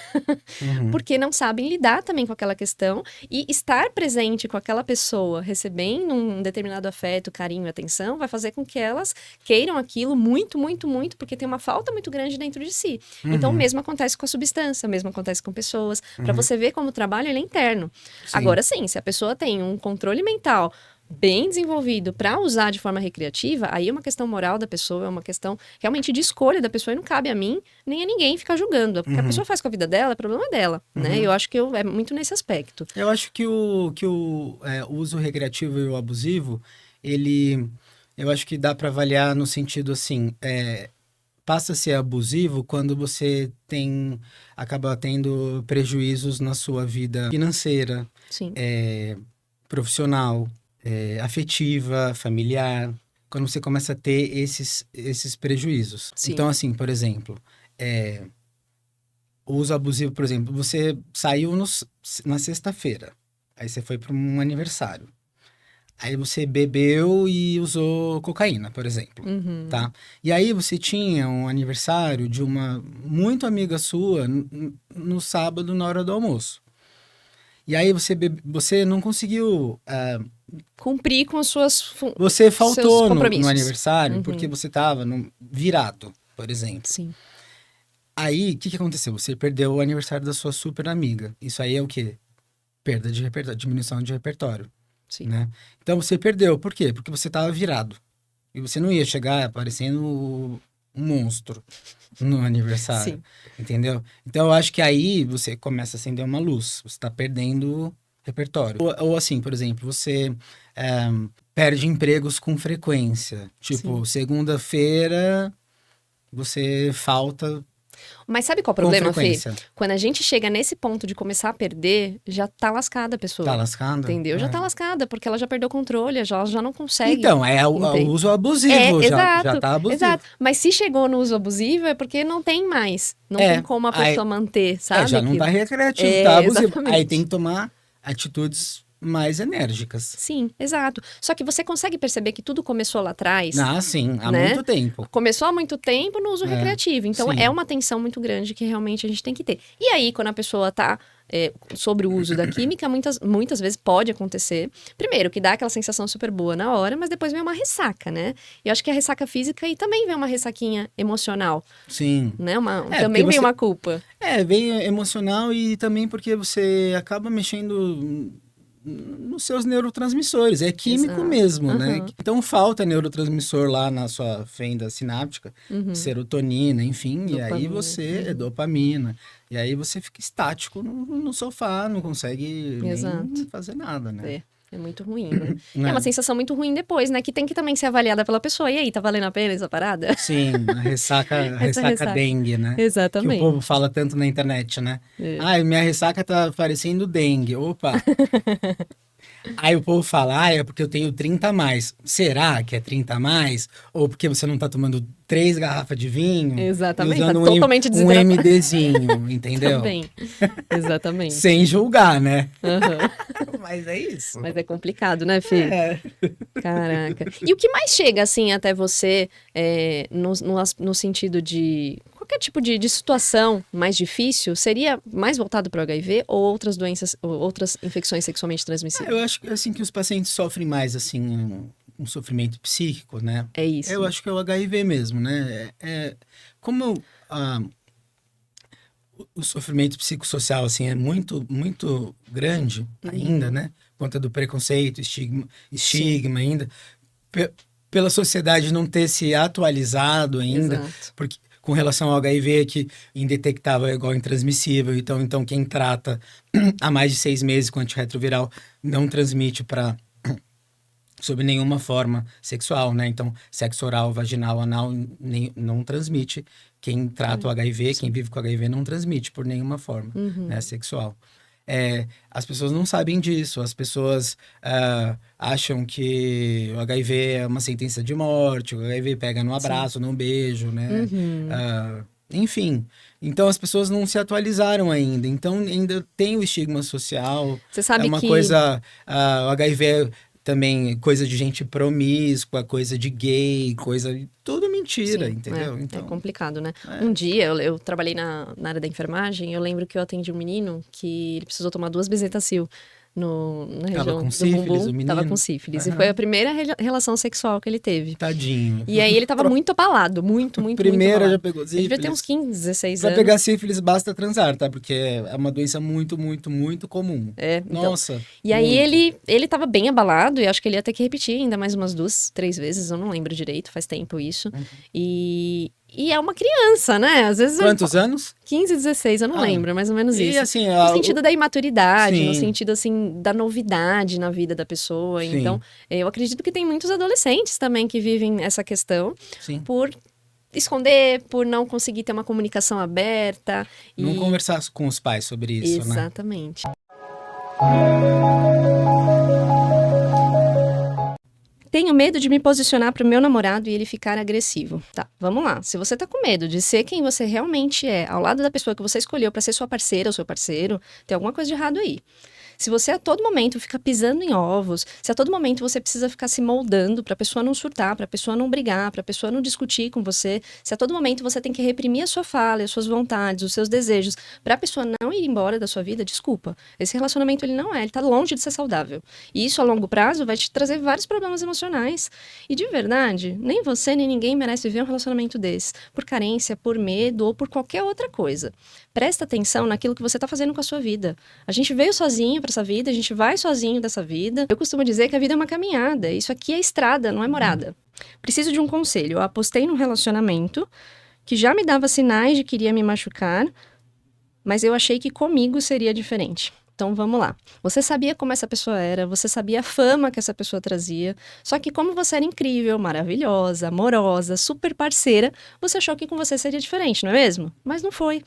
Uhum. Porque não sabem lidar também com aquela questão e estar presente com aquela pessoa, recebendo um determinado afeto, carinho e atenção, vai fazer com que elas queiram aquilo muito, muito, muito, porque tem uma falta muito grande dentro de si. Então, o mesmo acontece com a substância, o mesmo acontece com pessoas, para você ver como o trabalho ele é interno. Sim. Agora, sim, se a pessoa tem um controle mental bem desenvolvido para usar de forma recreativa, aí é uma questão moral da pessoa, é uma questão realmente de escolha da pessoa e não cabe a mim nem a ninguém ficar julgando. O que a pessoa faz com a vida dela é problema dela, né? Eu acho que é muito nesse aspecto. Eu acho que o uso recreativo e o abusivo, eu acho que dá para avaliar no sentido assim, passa a ser abusivo quando você acaba tendo prejuízos na sua vida financeira, Sim. profissional, afetiva, familiar, quando você começa a ter esses prejuízos. Sim. Então, assim, por exemplo, o uso abusivo, por exemplo, você saiu na sexta-feira, aí você foi para um aniversário. Aí você bebeu e usou cocaína, por exemplo, tá? E aí você tinha um aniversário de uma muito amiga sua no sábado, na hora do almoço. E aí você não conseguiu... Cumprir com as suas Você seus faltou no compromissos. aniversário porque você estava virado, por exemplo. Sim. Aí, o que aconteceu? Você perdeu o aniversário da sua super amiga. Isso aí é o quê? Perda de repertório, diminuição de repertório. Sim. Né? Então você perdeu. Por quê? Porque você estava virado. E você não ia chegar parecendo um monstro no aniversário. Sim. Entendeu? Então eu acho que aí você começa a acender uma luz. Você está perdendo repertório. Ou assim, por exemplo, você perde empregos com frequência. Tipo, segunda-feira você falta. Mas sabe qual é o Com problema, Fê? frequência. Quando a gente chega nesse ponto de começar a perder, já tá lascada a pessoa. Tá lascada? Entendeu? Já tá lascada, porque ela já perdeu o controle, ela já não consegue. Então, o Entende? uso abusivo. Exato, já tá abusivo. exato. Mas se chegou no uso abusivo é porque não tem mais. Não tem como a pessoa manter, sabe? Já não tá aquilo. recreativo, tá abusivo. Exatamente. Aí tem que tomar atitudes mais enérgicas. Sim, exato. Só que você consegue perceber que tudo começou lá atrás. Ah, sim, há né? muito tempo. Começou há muito tempo no uso recreativo. Então, sim. é uma tensão muito grande que realmente a gente tem que ter. E aí, quando a pessoa tá sobre o uso da química, muitas vezes pode acontecer. Primeiro, que dá aquela sensação super boa na hora, mas depois vem uma ressaca, né? E eu acho que a ressaca física e também vem uma ressaquinha emocional, Sim. né? Também vem uma culpa. Vem emocional e também porque você acaba mexendo nos seus neurotransmissores. É químico Exato. mesmo, né? Então falta neurotransmissor lá na sua fenda sináptica, serotonina, enfim, e aí você dopamina. E aí você fica estático no sofá, não consegue nem fazer nada, né? É muito ruim, né? É uma sensação muito ruim depois, né? Que tem que também ser avaliada pela pessoa. E aí, tá valendo a pena essa parada? Sim, a ressaca dengue, né? Exatamente. Que o povo fala tanto na internet, né? Minha ressaca tá parecendo dengue. Opa! Aí o povo fala, é porque eu tenho 30 a mais. Será que é 30 a mais? Ou porque você não tá tomando 3 garrafas de vinho e Exatamente, tá usando totalmente um desidratado. MDzinho, entendeu? Também, exatamente. Sem julgar, né? Aham. Mas é isso. Mas é complicado, né, Fê? É. Caraca. E o que mais chega, assim, até você, no sentido de qualquer tipo de situação mais difícil, seria mais voltado para o HIV ou outras doenças, ou outras infecções sexualmente transmissíveis? Eu acho que assim que os pacientes sofrem mais assim um sofrimento psíquico, né? É isso. Eu acho que é o HIV mesmo, né? Como o sofrimento psicossocial assim é muito grande ainda, né? Por conta do preconceito, estigma ainda, pela sociedade não ter se atualizado ainda, Exato. porque com relação ao HIV que indetectável é igual intransmissível, então quem trata há mais de 6 meses com antirretroviral não transmite para sob nenhuma forma sexual, né? Então, sexo oral, vaginal, anal, não transmite. Quem trata o HIV, quem vive com HIV, não transmite por nenhuma forma, né, sexual. As pessoas não sabem disso. As pessoas acham que o HIV é uma sentença de morte, o HIV pega no abraço, no beijo, né? Enfim, então as pessoas não se atualizaram ainda. Então, ainda tem o estigma social. Você sabe É uma que... coisa... o HIV é também coisa de gente promíscua, coisa de gay, tudo mentira, Sim, entendeu? é Então, complicado, né? Um dia, eu trabalhei na área da enfermagem, eu lembro que eu atendi um menino que ele precisou tomar 2 Bezetacil na tava região com do sífilis, bumbum, o menino? tava com sífilis. E Aham. foi a primeira relação sexual que ele teve. Tadinho. E aí ele tava muito abalado, muito Primeira já abalado. pegou Ele devia ter uns sífilis. 15, 16 Pra anos. pegar sífilis basta transar, tá? Porque é uma doença muito comum. Então. Nossa. E aí muito. ele tava bem abalado e acho que ele ia ter que repetir ainda mais umas 2, 3 vezes, eu não lembro direito, faz tempo isso. E é uma criança, né? Às vezes Quantos anos? 15, 16, eu não lembro, mais ou menos E isso. assim, No sentido da imaturidade, no Sim. sentido, assim, da novidade na vida da pessoa. Sim. Então, eu acredito que tem muitos adolescentes também que vivem essa questão Sim. por esconder, por não conseguir ter uma comunicação aberta. Não conversar com os pais sobre isso, né? Exatamente. Tenho medo de me posicionar pro meu namorado e ele ficar agressivo. Tá, vamos lá. Se você tá com medo de ser quem você realmente é, ao lado da pessoa que você escolheu pra ser sua parceira ou seu parceiro, tem alguma coisa de errado aí. Se você a todo momento fica pisando em ovos, se a todo momento você precisa ficar se moldando pra pessoa não surtar, pra pessoa não brigar, pra pessoa não discutir com você, se a todo momento você tem que reprimir a sua fala, as suas vontades, os seus desejos, pra pessoa não ir embora da sua vida, desculpa. Esse relacionamento ele tá longe de ser saudável. E isso a longo prazo vai te trazer vários problemas emocionais. E de verdade, nem você nem ninguém merece viver um relacionamento desse, por carência, por medo ou por qualquer outra coisa. Presta atenção naquilo que você tá fazendo com a sua vida. A gente veio sozinho pra essa vida, a gente vai sozinho dessa vida. Eu costumo dizer que a vida é uma caminhada. Isso aqui é estrada, não é morada. Preciso de um conselho. Eu apostei num relacionamento que já me dava sinais de que iria me machucar, mas eu achei que comigo seria diferente. Então vamos lá. Você sabia como essa pessoa era, você sabia a fama que essa pessoa trazia, só que como você era incrível, maravilhosa, amorosa, super parceira, você achou que com você seria diferente, não é mesmo? Mas não foi.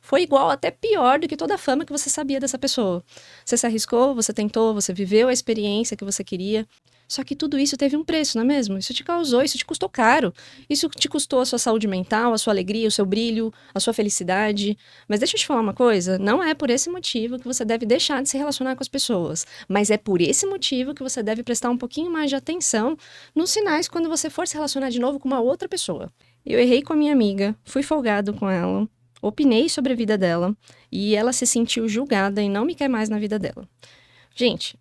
Foi igual, até pior do que toda a fama que você sabia dessa pessoa. Você se arriscou, você tentou, você viveu a experiência que você queria. Só que tudo isso teve um preço, não é mesmo? Isso te causou, isso te custou caro. Isso te custou a sua saúde mental, a sua alegria, o seu brilho, a sua felicidade. Mas deixa eu te falar uma coisa, não é por esse motivo que você deve deixar de se relacionar com as pessoas. Mas é por esse motivo que você deve prestar um pouquinho mais de atenção nos sinais quando você for se relacionar de novo com uma outra pessoa. Eu errei com a minha amiga, fui folgado com ela, opinei sobre a vida dela e ela se sentiu julgada e não me quer mais na vida dela. Gente,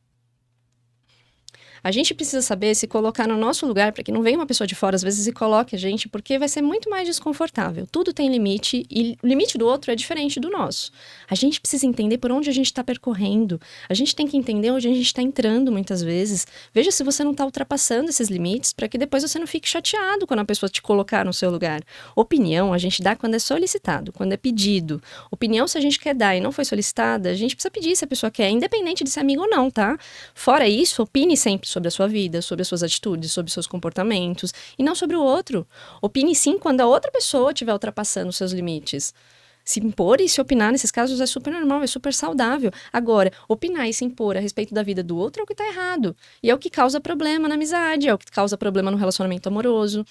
a gente precisa saber se colocar no nosso lugar para que não venha uma pessoa de fora às vezes e coloque a gente, porque vai ser muito mais desconfortável. Tudo tem limite e o limite do outro é diferente do nosso. A gente precisa entender por onde a gente está percorrendo. A gente tem que entender onde a gente está entrando muitas vezes. Veja se você não está ultrapassando esses limites para que depois você não fique chateado quando a pessoa te colocar no seu lugar. Opinião a gente dá quando é solicitado, quando é pedido. Opinião, se a gente quer dar e não foi solicitada, a gente precisa pedir se a pessoa quer, independente de ser amigo ou não, tá? Fora isso, opine sempre sobre a sua vida, sobre as suas atitudes, sobre os seus comportamentos, e não sobre o outro. Opine sim quando a outra pessoa estiver ultrapassando os seus limites. Se impor e se opinar nesses casos é super normal, é super saudável. Agora, opinar e se impor a respeito da vida do outro é o que tá errado. E é o que causa problema na amizade, é o que causa problema no relacionamento amoroso.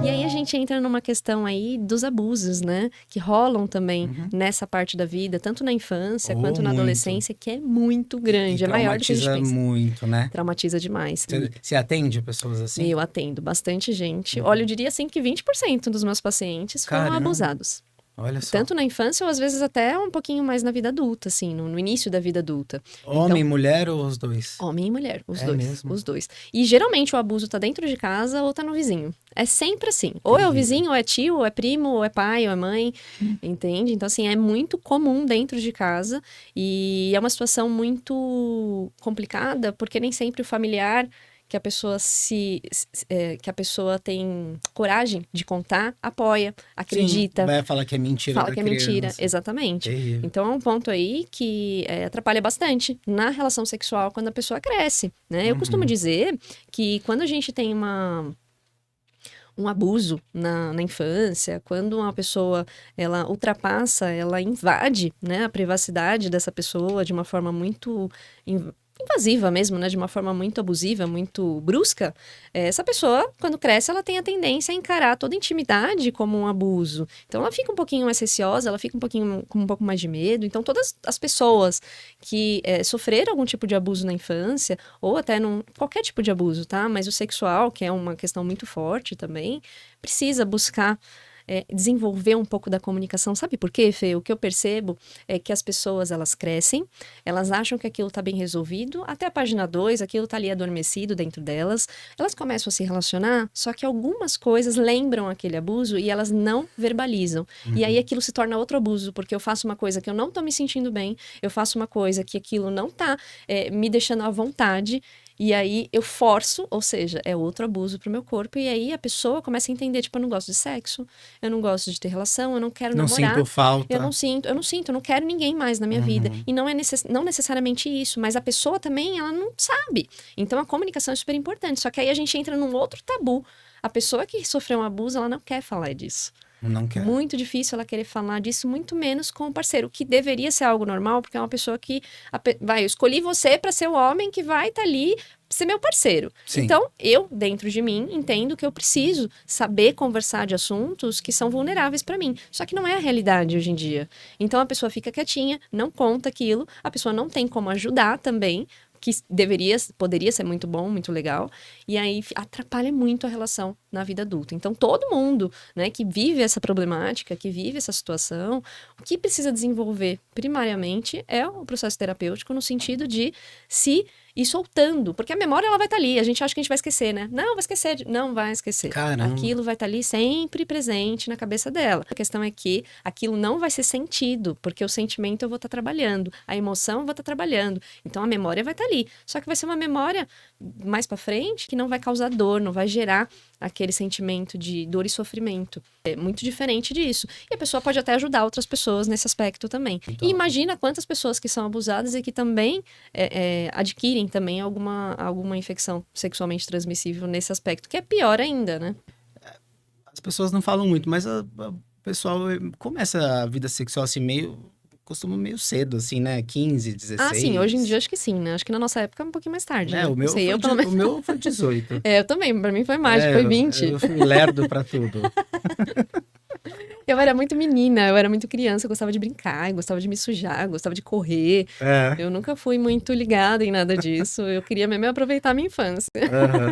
E aí a gente entra numa questão aí dos abusos, né? Que rolam também nessa parte da vida, tanto na infância quanto na muito. adolescência, que é muito grande, é maior do que a gente Traumatiza pensa. muito, né? Traumatiza demais. Você atende pessoas assim? Eu atendo bastante gente. Olha, eu diria assim que 20% dos meus pacientes foram Caramba. abusados. Olha só. Tanto na infância ou às vezes até um pouquinho mais na vida adulta, assim, no início da vida adulta. Homem, mulher ou os dois? Homem e mulher, os É dois. mesmo? Os dois. E geralmente o abuso tá dentro de casa ou tá no vizinho. É sempre assim. Ou é o vizinho, ou é tio, ou é primo, ou é pai, ou é mãe. Entende? Então, assim, é muito comum dentro de casa. E é uma situação muito complicada, porque nem sempre o familiar que a pessoa que a pessoa tem coragem de contar, apoia, acredita. Sim, vai falar que é mentira Fala da que é criança. mentira, exatamente. Terrível. Então é um ponto aí que atrapalha bastante na relação sexual quando a pessoa cresce, né? Eu costumo dizer que quando a gente tem um abuso na infância, quando uma pessoa, ela ultrapassa, ela invade, né, a privacidade dessa pessoa de uma forma muito invasiva mesmo, né, de uma forma muito abusiva, muito brusca, essa pessoa, quando cresce, ela tem a tendência a encarar toda a intimidade como um abuso. Então, ela fica um pouquinho mais receosa, ela fica com um pouco mais de medo. Então, todas as pessoas que sofreram algum tipo de abuso na infância, ou até qualquer tipo de abuso, tá? Mas o sexual, que é uma questão muito forte também, precisa buscar desenvolver um pouco da comunicação. Sabe por quê, Fê? O que eu percebo é que as pessoas, elas crescem, elas acham que aquilo tá bem resolvido, até a página 2, aquilo tá ali adormecido dentro delas, elas começam a se relacionar, só que algumas coisas lembram aquele abuso e elas não verbalizam. E aí aquilo se torna outro abuso, porque eu faço uma coisa que eu não tô me sentindo bem, eu faço uma coisa que aquilo não tá me deixando à vontade, e aí eu forço, ou seja, é outro abuso pro meu corpo, e aí a pessoa começa a entender, tipo, eu não gosto de sexo, eu não gosto de ter relação, eu não quero namorar. Sinto falta. Eu não sinto, eu não quero ninguém mais na minha vida. E não é não necessariamente isso, mas a pessoa também, ela não sabe. Então a comunicação é super importante, só que aí a gente entra num outro tabu. A pessoa que sofreu um abuso, ela não quer falar disso. Não quero. Muito difícil ela querer falar disso, muito menos com o parceiro, que deveria ser algo normal, porque é uma pessoa que eu escolhi você para ser o homem que vai estar ali, ser meu parceiro. Sim. Então, eu, dentro de mim, entendo que eu preciso saber conversar de assuntos que são vulneráveis para mim. Só que não é a realidade hoje em dia. Então, a pessoa fica quietinha, não conta aquilo, a pessoa não tem como ajudar também, que poderia ser muito bom, muito legal, e aí atrapalha muito a relação na vida adulta. Então, todo mundo, né, que vive essa problemática, que vive essa situação, o que precisa desenvolver primariamente é o processo terapêutico no sentido de se ir soltando, porque a memória ela vai estar ali, a gente acha que a gente vai esquecer, né? Não, vai esquecer, não vai esquecer. Caramba. Aquilo vai estar ali sempre presente na cabeça dela. A questão é que aquilo não vai ser sentido, porque o sentimento eu vou estar trabalhando, a emoção eu vou estar trabalhando, então a memória vai estar ali. Só que vai ser uma memória mais pra frente que não vai causar dor, não vai gerar aquele sentimento de dor e sofrimento. É muito diferente disso. E a pessoa pode até ajudar outras pessoas nesse aspecto também. Então. E imagina quantas pessoas que são abusadas e que também adquirem também alguma infecção sexualmente transmissível nesse aspecto, que é pior ainda, né? As pessoas não falam muito, mas o pessoal começa a vida sexual assim costuma meio cedo, assim, né? 15, 16. Ah, sim, hoje em dia acho que sim, né? Acho que na nossa época é um pouquinho mais tarde, né? O meu, Sei, o meu foi 18. eu também, pra mim foi mágico, foi 20. Eu fui lerdo pra tudo. Eu era muito menina, eu era muito criança, eu gostava de brincar, eu gostava de me sujar, eu gostava de correr. Eu nunca fui muito ligada em nada disso, eu queria mesmo aproveitar a minha infância.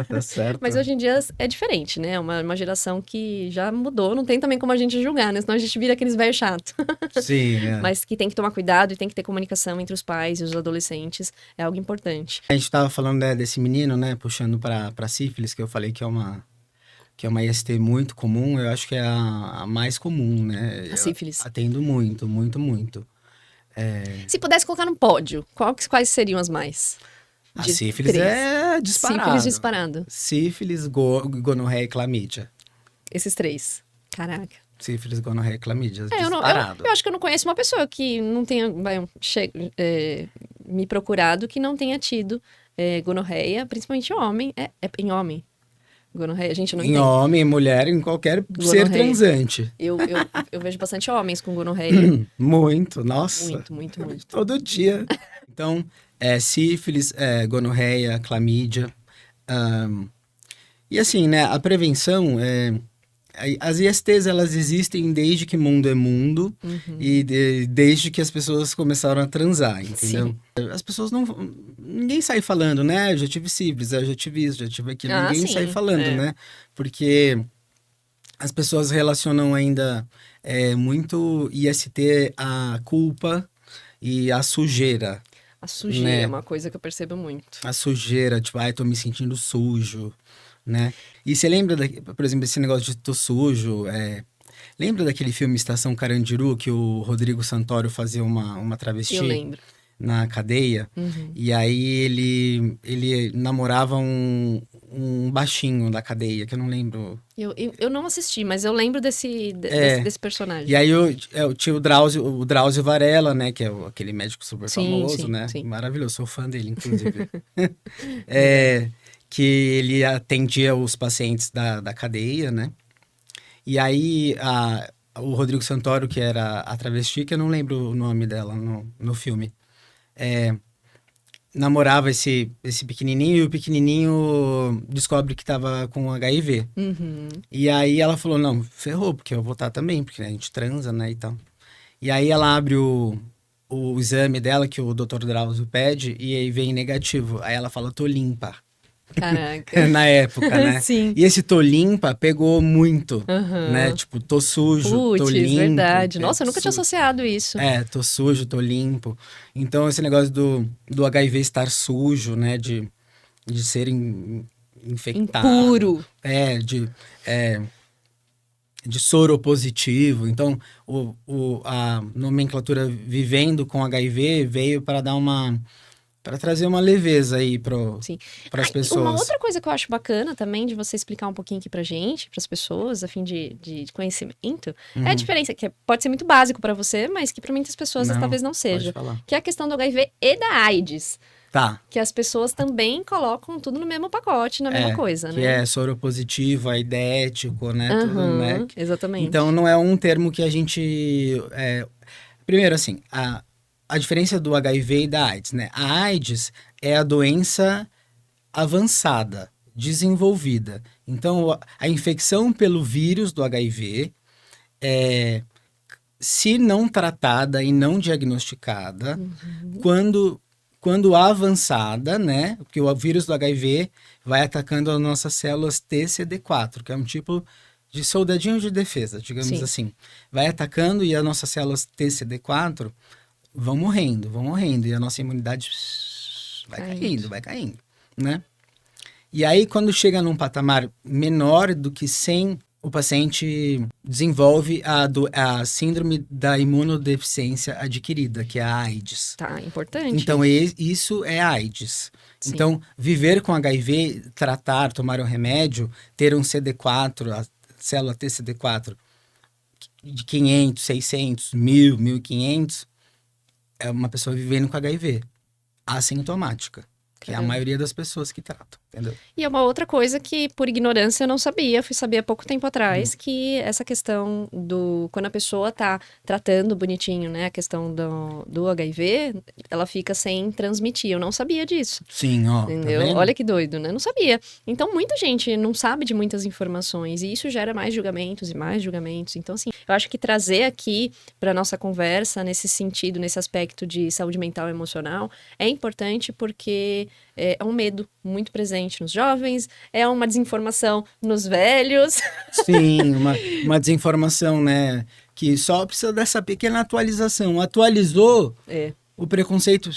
Tá certo. Mas hoje em dia é diferente, né? É uma geração que já mudou, não tem também como a gente julgar, né? Senão a gente vira aqueles velhos chatos. Sim, Mas que tem que tomar cuidado e tem que ter comunicação entre os pais e os adolescentes, é algo importante. A gente tava falando desse menino, né? Puxando pra sífilis, que eu falei que é uma IST muito comum, eu acho que é a mais comum, né? A sífilis. Eu atendo muito, muito, muito. Se pudesse colocar no pódio, quais seriam as mais? A sífilis é disparado. Sífilis disparado. Sífilis, gonorreia e clamídia. Esses 3. Caraca. Sífilis, gonorreia e clamídia, disparado. Eu acho que eu não conheço uma pessoa que não tenha me procurado que não tenha tido gonorreia, principalmente homem. Em homem. Gonorreia, a gente não Em entende. homem, mulher, em qualquer ser Gonorreia. transante. Eu vejo bastante homens com gonorreia. Muito, nossa. Muito, muito, muito. Todo dia. Então, sífilis, gonorreia, clamídia. E assim, né, a prevenção, as ISTs, elas existem desde que mundo é mundo e desde que as pessoas começaram a transar, entendeu? Sim. As pessoas não... Ninguém sai falando, né? Eu já tive sífilis, eu já tive isso, já tive aquilo. Ah, Ninguém sim, sai falando, né? Porque as pessoas relacionam ainda muito IST à culpa e à sujeira. A sujeira Né? é uma coisa que eu percebo muito. A sujeira, tipo, ai, tô me sentindo sujo, né? E você lembra, por exemplo, esse negócio de tô sujo, lembra daquele filme Estação Carandiru, que o Rodrigo Santoro fazia uma travesti Eu lembro. na cadeia? E aí ele namorava um baixinho da cadeia, que eu não lembro. Eu não assisti, mas eu lembro desse personagem. E aí tinha o Drauzio Varela, né? Que é aquele médico super famoso, sim, né? sim. Maravilhoso, sou fã dele, inclusive. Que ele atendia os pacientes da cadeia, né? E aí o Rodrigo Santoro, que era a travesti, que eu não lembro o nome dela no filme, namorava esse pequenininho, e o pequenininho descobre que tava com HIV. E aí ela falou, não, ferrou, porque eu vou estar também, porque a gente transa, né, e tal. E aí ela abre o exame dela, que o Dr. Drauzio pede, e aí vem negativo. Aí ela fala, tô limpa. Caraca. Na época, né? Sim. E esse tô limpa pegou muito, né? Tipo, tô sujo, tô Putz, limpo. verdade. Nossa, eu nunca tinha associado isso. Tô sujo, tô limpo. Então, esse negócio do HIV estar sujo, né? De ser infectado. Impuro. De soro positivo. Então, a nomenclatura vivendo com HIV veio para dar para trazer uma leveza aí para as pessoas. Uma outra coisa que eu acho bacana também de você explicar um pouquinho aqui pra gente, pras pessoas, a fim de conhecimento, é a diferença, que pode ser muito básico pra você, mas que pra muitas pessoas talvez não seja. Pode falar. Que é a questão do HIV e da AIDS. Tá. Que as pessoas também colocam tudo no mesmo pacote, na mesma coisa, né? Que é soro positivo, aidético, né? Tudo, né? Exatamente. Então, não é um termo que a gente... Primeiro, assim, a diferença do HIV e da AIDS, né? A AIDS é a doença avançada, desenvolvida. Então, a infecção pelo vírus do HIV, se não tratada e não diagnosticada, quando avançada, né? Porque o vírus do HIV vai atacando as nossas células TCD4, que é um tipo de soldadinho de defesa, digamos assim. Vai atacando e as nossas células TCD4 vão morrendo. E a nossa imunidade vai caindo, né? E aí, quando chega num patamar menor do que 100, o paciente desenvolve a síndrome da imunodeficiência adquirida, que é a AIDS. Tá, importante. Então, isso é AIDS. Sim. Então, viver com HIV, tratar, tomar um remédio, ter um CD4, a célula TCD4 de 500, 600, 1000, 1500, é uma pessoa vivendo com HIV, assintomática, que é a maioria das pessoas que tratam, entendeu? E é uma outra coisa que, por ignorância, eu não sabia, fui saber há pouco tempo atrás, que essa questão quando a pessoa tá tratando bonitinho, né, a questão do HIV, ela fica sem transmitir, eu não sabia disso. Sim, ó. Entendeu? Tá vendo? Olha que doido, né? Não sabia. Então, muita gente não sabe de muitas informações, e isso gera mais julgamentos e mais julgamentos. Então, assim, eu acho que trazer aqui pra nossa conversa, nesse sentido, nesse aspecto de saúde mental e emocional, é importante porque é um medo muito presente nos jovens, é uma desinformação nos velhos. Sim, uma desinformação, né? Que só precisa dessa pequena atualização. Atualizou, o preconceito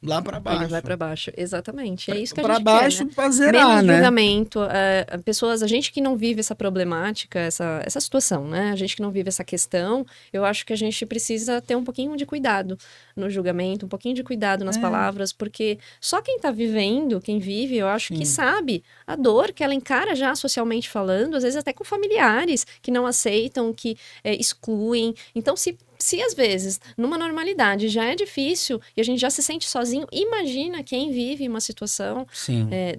lá para baixo. Ele vai para baixo, exatamente. É isso que a pra gente baixo, quer, né? pra zerar, menos né? julgamento. A gente que não vive essa problemática, essa situação, né? A gente que não vive essa questão, eu acho que a gente precisa ter um pouquinho de cuidado no julgamento, um pouquinho de cuidado nas palavras, porque só quem tá vivendo, quem vive, eu acho que sabe a dor que ela encara já socialmente falando, às vezes até com familiares que não aceitam, que excluem. Então, se às vezes, numa normalidade, já é difícil e a gente já se sente sozinho, imagina quem vive uma situação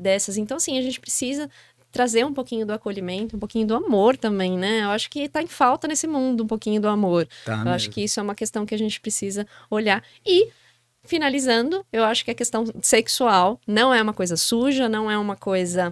dessas. Então, assim, a gente precisa trazer um pouquinho do acolhimento, um pouquinho do amor também, né? Eu acho que tá em falta nesse mundo um pouquinho do amor. Tá Eu acho que isso é uma questão que a gente precisa olhar. E, finalizando, eu acho que a questão sexual não é uma coisa suja, não é uma coisa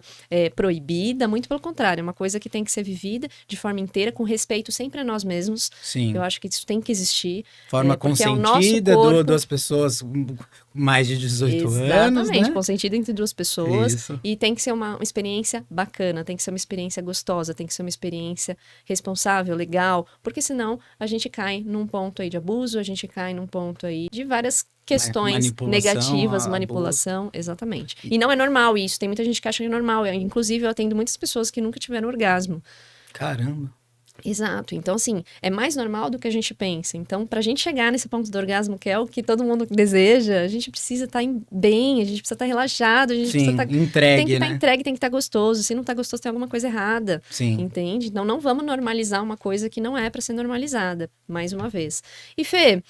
proibida, muito pelo contrário, é uma coisa que tem que ser vivida de forma inteira, com respeito sempre a nós mesmos. Sim. Eu acho que isso tem que existir. Forma porque é o nosso consentida corpo. das pessoas com mais de 18 anos, Exatamente, né? consentido entre duas pessoas. Isso. E tem que ser uma experiência bacana, tem que ser uma experiência gostosa, tem que ser uma experiência responsável, legal, porque senão a gente cai num ponto aí de abuso, a gente cai num ponto aí de várias questões Manipulação, negativas, abuso. manipulação, exatamente. E não é normal isso, tem muita gente que acha que é normal. Inclusive, eu atendo muitas pessoas que nunca tiveram orgasmo. Caramba. Exato. Então, assim, é mais normal do que a gente pensa. Então, pra gente chegar nesse ponto do orgasmo, que é o que todo mundo deseja, a gente precisa estar bem, a gente precisa estar relaxado, a gente Sim, precisa estar... entregue, Tem que estar né? entregue, tem que estar gostoso. Se não tá gostoso, tem alguma coisa errada. Sim. Entende? Então, não vamos normalizar uma coisa que não é pra ser normalizada, mais uma vez. E, Fê,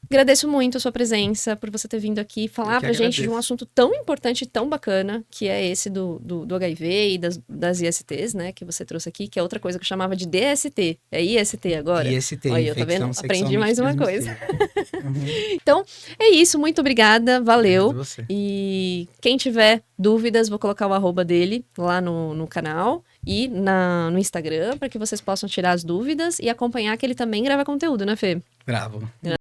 agradeço muito a sua presença, por você ter vindo aqui falar pra gente de um assunto tão importante e tão bacana, que é esse do HIV e das ISTs, né, que você trouxe aqui, que é outra coisa que eu chamava de DST. É IST agora? IST, olha, tá vendo? Aprendi sexualmente mais uma coisa. Uhum. Então, é isso. Muito obrigada. Valeu. Obrigado a você. E quem tiver dúvidas, vou colocar o arroba dele lá no canal e no Instagram, para que vocês possam tirar as dúvidas e acompanhar que ele também grava conteúdo, né, Fê? Bravo.